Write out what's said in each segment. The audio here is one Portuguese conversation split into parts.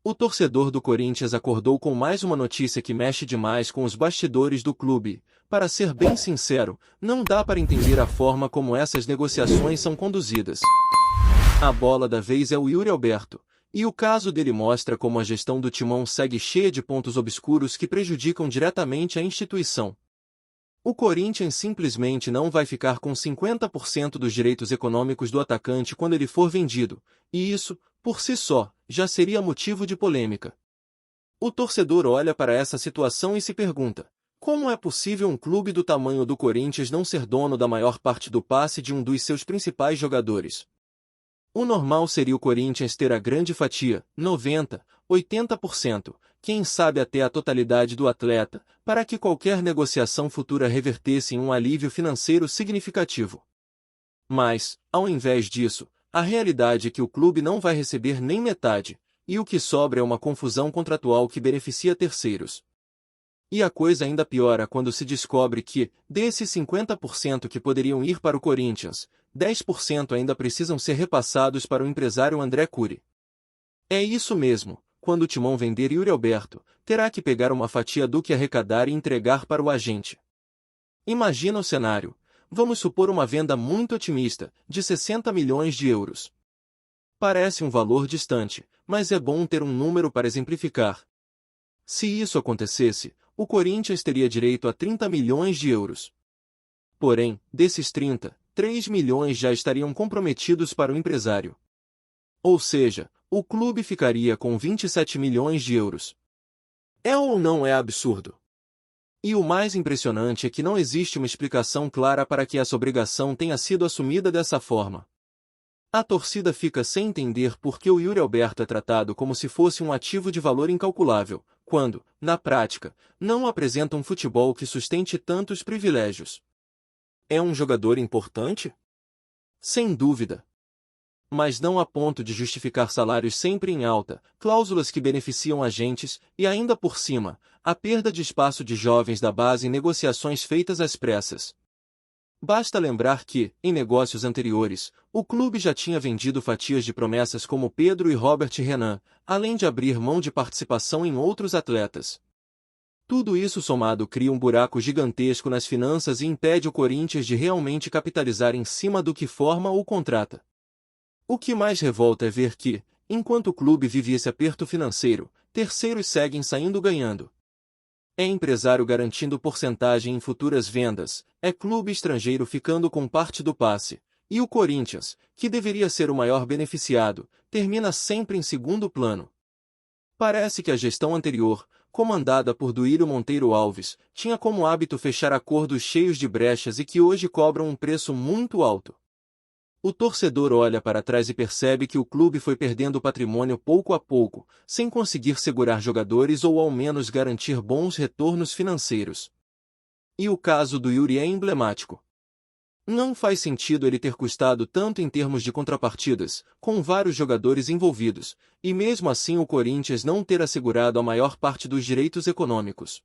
O torcedor do Corinthians acordou com mais uma notícia que mexe demais com os bastidores do clube. Para ser bem sincero, não dá para entender a forma como essas negociações são conduzidas. A bola da vez é o Yuri Alberto, e o caso dele mostra como a gestão do Timão segue cheia de pontos obscuros que prejudicam diretamente a instituição. O Corinthians simplesmente não vai ficar com 50% dos direitos econômicos do atacante quando ele for vendido, e isso, por si só, já seria motivo de polêmica. O torcedor olha para essa situação e se pergunta: como é possível um clube do tamanho do Corinthians não ser dono da maior parte do passe de um dos seus principais jogadores? O normal seria o Corinthians ter a grande fatia, 90%, 80%, quem sabe até a totalidade do atleta, para que qualquer negociação futura revertesse em um alívio financeiro significativo. Mas, ao invés disso, a realidade é que o clube não vai receber nem metade, e o que sobra é uma confusão contratual que beneficia terceiros. E a coisa ainda piora quando se descobre que, desses 50% que poderiam ir para o Corinthians, 10% ainda precisam ser repassados para o empresário André Cury. É isso mesmo, quando o Timão vender Yuri Alberto, terá que pegar uma fatia do que arrecadar e entregar para o agente. Imagina o cenário. Vamos supor uma venda muito otimista, de 60 milhões de euros. Parece um valor distante, mas é bom ter um número para exemplificar. Se isso acontecesse, o Corinthians teria direito a 30 milhões de euros. Porém, desses 30, 3 milhões já estariam comprometidos para o empresário. Ou seja, o clube ficaria com 27 milhões de euros. É ou não é absurdo? E o mais impressionante é que não existe uma explicação clara para que essa obrigação tenha sido assumida dessa forma. A torcida fica sem entender por que o Yuri Alberto é tratado como se fosse um ativo de valor incalculável, quando, na prática, não apresenta um futebol que sustente tantos privilégios. É um jogador importante? Sem dúvida. Mas não a ponto de justificar salários sempre em alta, cláusulas que beneficiam agentes, e ainda por cima, a perda de espaço de jovens da base em negociações feitas às pressas. Basta lembrar que, em negócios anteriores, o clube já tinha vendido fatias de promessas como Pedro e Robert Renan, além de abrir mão de participação em outros atletas. Tudo isso somado cria um buraco gigantesco nas finanças e impede o Corinthians de realmente capitalizar em cima do que forma ou contrata. O que mais revolta é ver que, enquanto o clube vive esse aperto financeiro, terceiros seguem saindo ganhando. É empresário garantindo porcentagem em futuras vendas, é clube estrangeiro ficando com parte do passe, e o Corinthians, que deveria ser o maior beneficiado, termina sempre em segundo plano. Parece que a gestão anterior, comandada por Duílio Monteiro Alves, tinha como hábito fechar acordos cheios de brechas e que hoje cobram um preço muito alto. O torcedor olha para trás e percebe que o clube foi perdendo patrimônio pouco a pouco, sem conseguir segurar jogadores ou ao menos garantir bons retornos financeiros. E o caso do Yuri é emblemático. Não faz sentido ele ter custado tanto em termos de contrapartidas, com vários jogadores envolvidos, e mesmo assim o Corinthians não ter assegurado a maior parte dos direitos econômicos.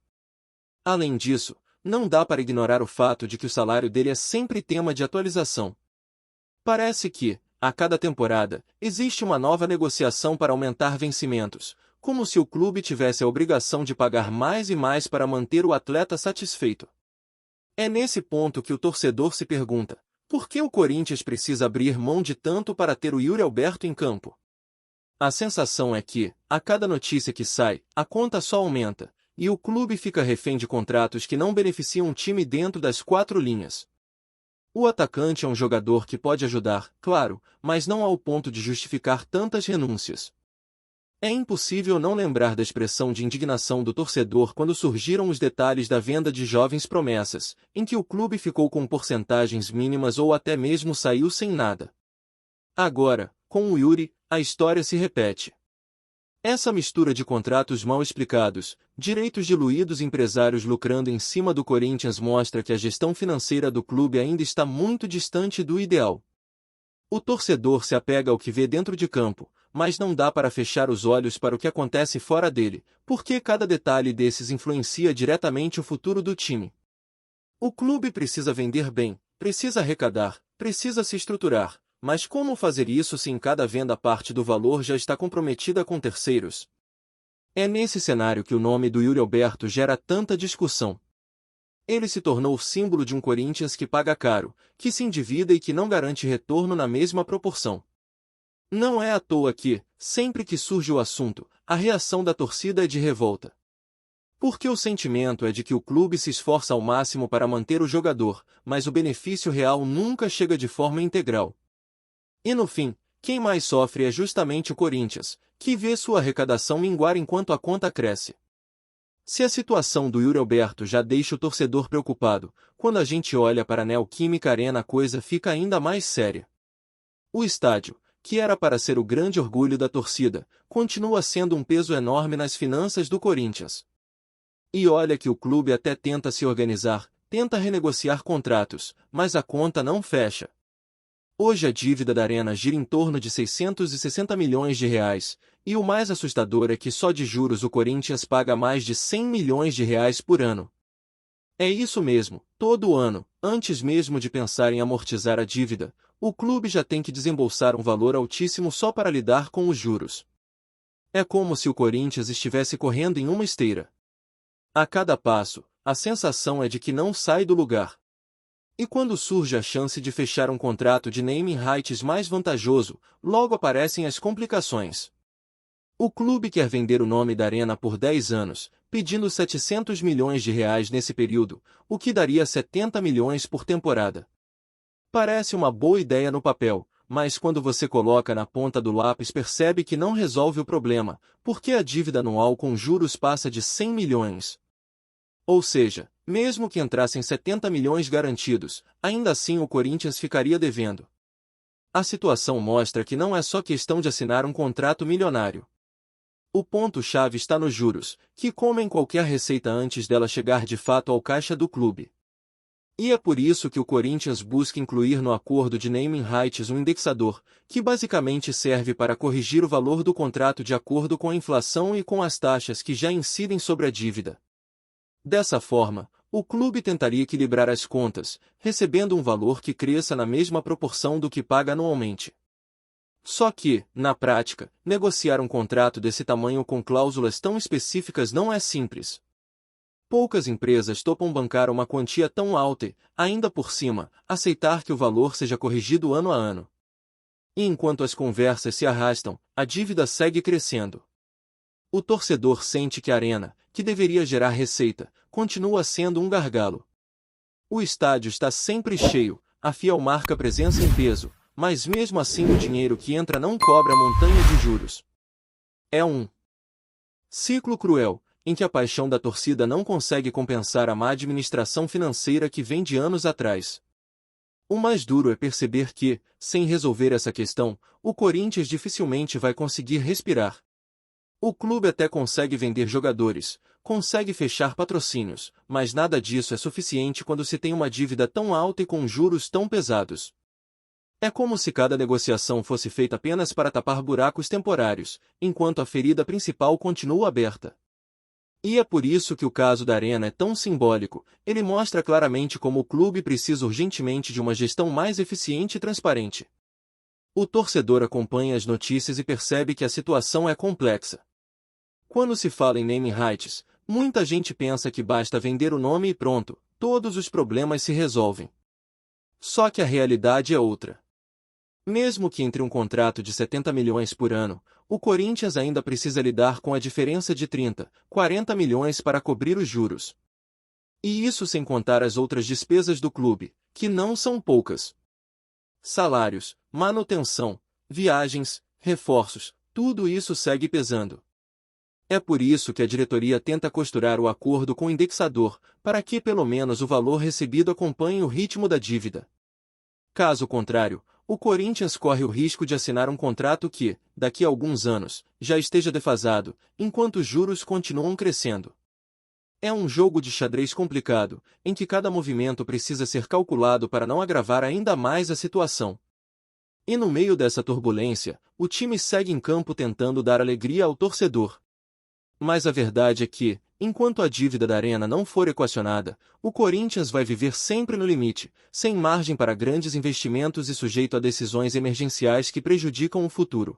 Além disso, não dá para ignorar o fato de que o salário dele é sempre tema de atualização. Parece que, a cada temporada, existe uma nova negociação para aumentar vencimentos, como se o clube tivesse a obrigação de pagar mais e mais para manter o atleta satisfeito. É nesse ponto que o torcedor se pergunta: por que o Corinthians precisa abrir mão de tanto para ter o Yuri Alberto em campo? A sensação é que, a cada notícia que sai, a conta só aumenta, e o clube fica refém de contratos que não beneficiam o time dentro das quatro linhas. O atacante é um jogador que pode ajudar, claro, mas não ao ponto de justificar tantas renúncias. É impossível não lembrar da expressão de indignação do torcedor quando surgiram os detalhes da venda de jovens promessas, em que o clube ficou com porcentagens mínimas ou até mesmo saiu sem nada. Agora, com o Yuri, a história se repete. Essa mistura de contratos mal explicados, direitos diluídos e empresários lucrando em cima do Corinthians mostra que a gestão financeira do clube ainda está muito distante do ideal. O torcedor se apega ao que vê dentro de campo, mas não dá para fechar os olhos para o que acontece fora dele, porque cada detalhe desses influencia diretamente o futuro do time. O clube precisa vender bem, precisa arrecadar, precisa se estruturar. Mas como fazer isso se em cada venda parte do valor já está comprometida com terceiros? É nesse cenário que o nome do Yuri Alberto gera tanta discussão. Ele se tornou símbolo de um Corinthians que paga caro, que se endivida e que não garante retorno na mesma proporção. Não é à toa que, sempre que surge o assunto, a reação da torcida é de revolta. Porque o sentimento é de que o clube se esforça ao máximo para manter o jogador, mas o benefício real nunca chega de forma integral. E no fim, quem mais sofre é justamente o Corinthians, que vê sua arrecadação minguar enquanto a conta cresce. Se a situação do Yuri Alberto já deixa o torcedor preocupado, quando a gente olha para a Neoquímica Arena a coisa fica ainda mais séria. O estádio, que era para ser o grande orgulho da torcida, continua sendo um peso enorme nas finanças do Corinthians. E olha que o clube até tenta se organizar, tenta renegociar contratos, mas a conta não fecha. Hoje a dívida da Arena gira em torno de 660 milhões de reais, e o mais assustador é que só de juros o Corinthians paga mais de 100 milhões de reais por ano. É isso mesmo, todo ano, antes mesmo de pensar em amortizar a dívida, o clube já tem que desembolsar um valor altíssimo só para lidar com os juros. É como se o Corinthians estivesse correndo em uma esteira. A cada passo, a sensação é de que não sai do lugar. E quando surge a chance de fechar um contrato de naming rights mais vantajoso, logo aparecem as complicações. O clube quer vender o nome da Arena por 10 anos, pedindo 700 milhões de reais nesse período, o que daria 70 milhões por temporada. Parece uma boa ideia no papel, mas quando você coloca na ponta do lápis percebe que não resolve o problema, porque a dívida anual com juros passa de 100 milhões. Ou seja, mesmo que entrassem 70 milhões garantidos, ainda assim o Corinthians ficaria devendo. A situação mostra que não é só questão de assinar um contrato milionário. O ponto-chave está nos juros, que comem qualquer receita antes dela chegar de fato ao caixa do clube. E é por isso que o Corinthians busca incluir no acordo de naming rights um indexador, que basicamente serve para corrigir o valor do contrato de acordo com a inflação e com as taxas que já incidem sobre a dívida. Dessa forma, o clube tentaria equilibrar as contas, recebendo um valor que cresça na mesma proporção do que paga anualmente. Só que, na prática, negociar um contrato desse tamanho com cláusulas tão específicas não é simples. Poucas empresas topam bancar uma quantia tão alta e, ainda por cima, aceitar que o valor seja corrigido ano a ano. E enquanto as conversas se arrastam, a dívida segue crescendo. O torcedor sente que a Arena, que deveria gerar receita, continua sendo um gargalo. O estádio está sempre cheio, a Fiel marca presença em peso, mas mesmo assim o dinheiro que entra não cobre a montanha de juros. É um ciclo cruel, em que a paixão da torcida não consegue compensar a má administração financeira que vem de anos atrás. O mais duro é perceber que, sem resolver essa questão, o Corinthians dificilmente vai conseguir respirar. O clube até consegue vender jogadores, consegue fechar patrocínios, mas nada disso é suficiente quando se tem uma dívida tão alta e com juros tão pesados. É como se cada negociação fosse feita apenas para tapar buracos temporários, enquanto a ferida principal continua aberta. E é por isso que o caso da Arena é tão simbólico, ele mostra claramente como o clube precisa urgentemente de uma gestão mais eficiente e transparente. O torcedor acompanha as notícias e percebe que a situação é complexa. Quando se fala em naming rights, muita gente pensa que basta vender o nome e pronto, todos os problemas se resolvem. Só que a realidade é outra. Mesmo que entre um contrato de 70 milhões por ano, o Corinthians ainda precisa lidar com a diferença de 30, 40 milhões para cobrir os juros. E isso sem contar as outras despesas do clube, que não são poucas. Salários, manutenção, viagens, reforços, tudo isso segue pesando. É por isso que a diretoria tenta costurar o acordo com o indexador, para que pelo menos o valor recebido acompanhe o ritmo da dívida. Caso contrário, o Corinthians corre o risco de assinar um contrato que, daqui a alguns anos, já esteja defasado, enquanto os juros continuam crescendo. É um jogo de xadrez complicado, em que cada movimento precisa ser calculado para não agravar ainda mais a situação. E no meio dessa turbulência, o time segue em campo tentando dar alegria ao torcedor. Mas a verdade é que, enquanto a dívida da Arena não for equacionada, o Corinthians vai viver sempre no limite, sem margem para grandes investimentos e sujeito a decisões emergenciais que prejudicam o futuro.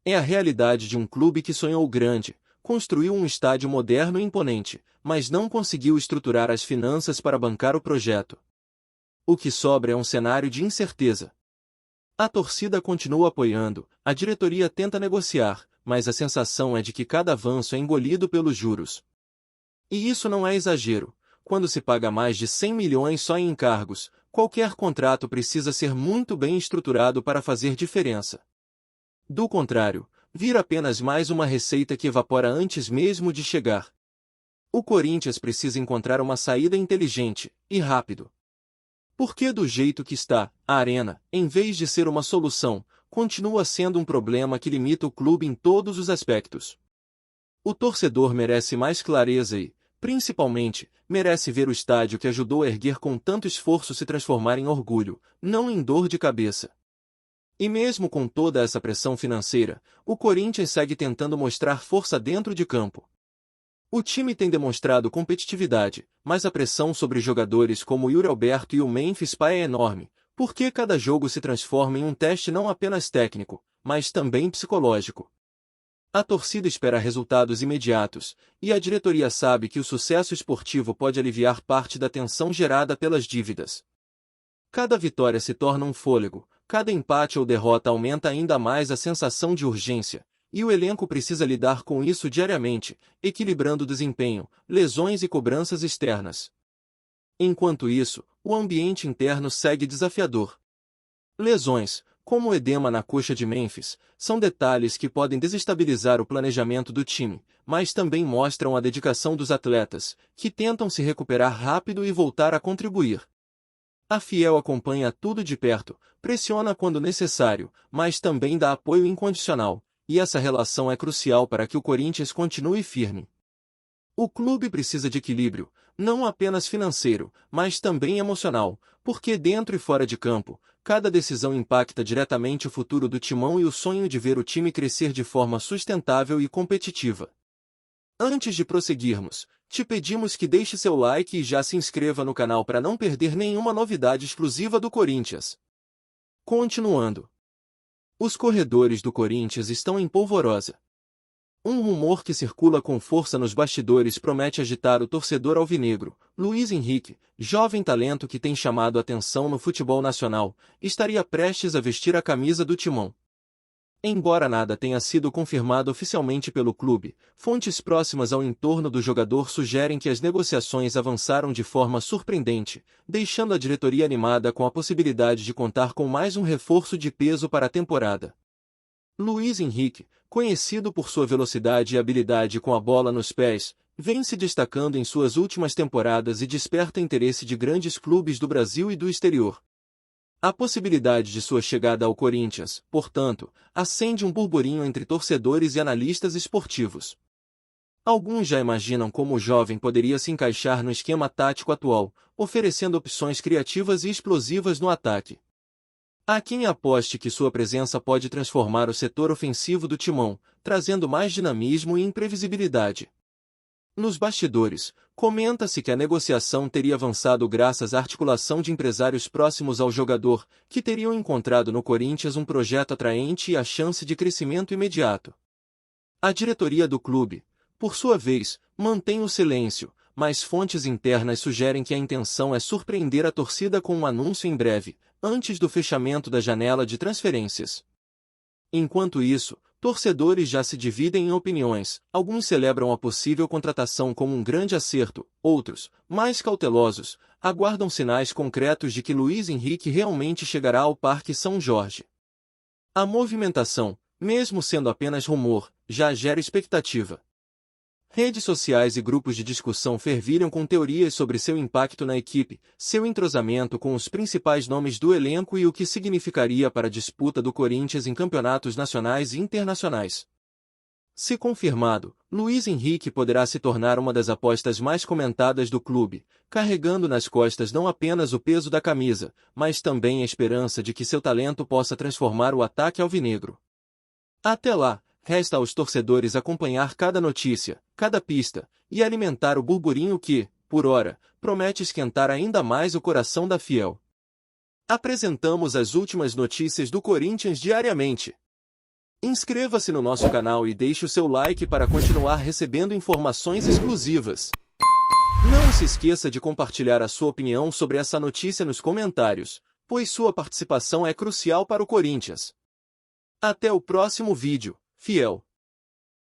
É a realidade de um clube que sonhou grande, construiu um estádio moderno e imponente, mas não conseguiu estruturar as finanças para bancar o projeto. O que sobra é um cenário de incerteza. A torcida continua apoiando, a diretoria tenta negociar, mas a sensação é de que cada avanço é engolido pelos juros. E isso não é exagero. Quando se paga mais de 100 milhões só em encargos, qualquer contrato precisa ser muito bem estruturado para fazer diferença. Do contrário, vira apenas mais uma receita que evapora antes mesmo de chegar. O Corinthians precisa encontrar uma saída inteligente e rápido. Porque do jeito que está, a Arena, em vez de ser uma solução, continua sendo um problema que limita o clube em todos os aspectos. O torcedor merece mais clareza e, principalmente, merece ver o estádio que ajudou a erguer com tanto esforço se transformar em orgulho, não em dor de cabeça. E mesmo com toda essa pressão financeira, o Corinthians segue tentando mostrar força dentro de campo. O time tem demonstrado competitividade, mas a pressão sobre jogadores como o Yuri Alberto e o Memphis Depay é enorme, porque cada jogo se transforma em um teste não apenas técnico, mas também psicológico. A torcida espera resultados imediatos, e a diretoria sabe que o sucesso esportivo pode aliviar parte da tensão gerada pelas dívidas. Cada vitória se torna um fôlego, cada empate ou derrota aumenta ainda mais a sensação de urgência, e o elenco precisa lidar com isso diariamente, equilibrando desempenho, lesões e cobranças externas. Enquanto isso, o ambiente interno segue desafiador. Lesões, como o edema na coxa de Memphis, são detalhes que podem desestabilizar o planejamento do time, mas também mostram a dedicação dos atletas, que tentam se recuperar rápido e voltar a contribuir. A Fiel acompanha tudo de perto, pressiona quando necessário, mas também dá apoio incondicional, e essa relação é crucial para que o Corinthians continue firme. O clube precisa de equilíbrio, não apenas financeiro, mas também emocional, porque dentro e fora de campo, cada decisão impacta diretamente o futuro do timão e o sonho de ver o time crescer de forma sustentável e competitiva. Antes de prosseguirmos, te pedimos que deixe seu like e já se inscreva no canal para não perder nenhuma novidade exclusiva do Corinthians. Continuando. Os corredores do Corinthians estão em polvorosa. Um rumor que circula com força nos bastidores promete agitar o torcedor alvinegro. Luiz Henrique, jovem talento que tem chamado a atenção no futebol nacional, estaria prestes a vestir a camisa do Timão. Embora nada tenha sido confirmado oficialmente pelo clube, fontes próximas ao entorno do jogador sugerem que as negociações avançaram de forma surpreendente, deixando a diretoria animada com a possibilidade de contar com mais um reforço de peso para a temporada. Luiz Henrique, conhecido por sua velocidade e habilidade com a bola nos pés, vem se destacando em suas últimas temporadas e desperta interesse de grandes clubes do Brasil e do exterior. A possibilidade de sua chegada ao Corinthians, portanto, acende um burburinho entre torcedores e analistas esportivos. Alguns já imaginam como o jovem poderia se encaixar no esquema tático atual, oferecendo opções criativas e explosivas no ataque. Há quem aposte que sua presença pode transformar o setor ofensivo do Timão, trazendo mais dinamismo e imprevisibilidade. Nos bastidores, comenta-se que a negociação teria avançado graças à articulação de empresários próximos ao jogador, que teriam encontrado no Corinthians um projeto atraente e a chance de crescimento imediato. A diretoria do clube, por sua vez, mantém o silêncio, mas fontes internas sugerem que a intenção é surpreender a torcida com um anúncio em breve, antes do fechamento da janela de transferências. Enquanto isso, torcedores já se dividem em opiniões, alguns celebram a possível contratação como um grande acerto, outros, mais cautelosos, aguardam sinais concretos de que Luiz Henrique realmente chegará ao Parque São Jorge. A movimentação, mesmo sendo apenas rumor, já gera expectativa. Redes sociais e grupos de discussão fervilham com teorias sobre seu impacto na equipe, seu entrosamento com os principais nomes do elenco e o que significaria para a disputa do Corinthians em campeonatos nacionais e internacionais. Se confirmado, Luiz Henrique poderá se tornar uma das apostas mais comentadas do clube, carregando nas costas não apenas o peso da camisa, mas também a esperança de que seu talento possa transformar o ataque alvinegro. Até lá, resta aos torcedores acompanhar cada notícia, cada pista, e alimentar o burburinho que, por ora, promete esquentar ainda mais o coração da Fiel. Apresentamos as últimas notícias do Corinthians diariamente. Inscreva-se no nosso canal e deixe o seu like para continuar recebendo informações exclusivas. Não se esqueça de compartilhar a sua opinião sobre essa notícia nos comentários, pois sua participação é crucial para o Corinthians. Até o próximo vídeo, fiel!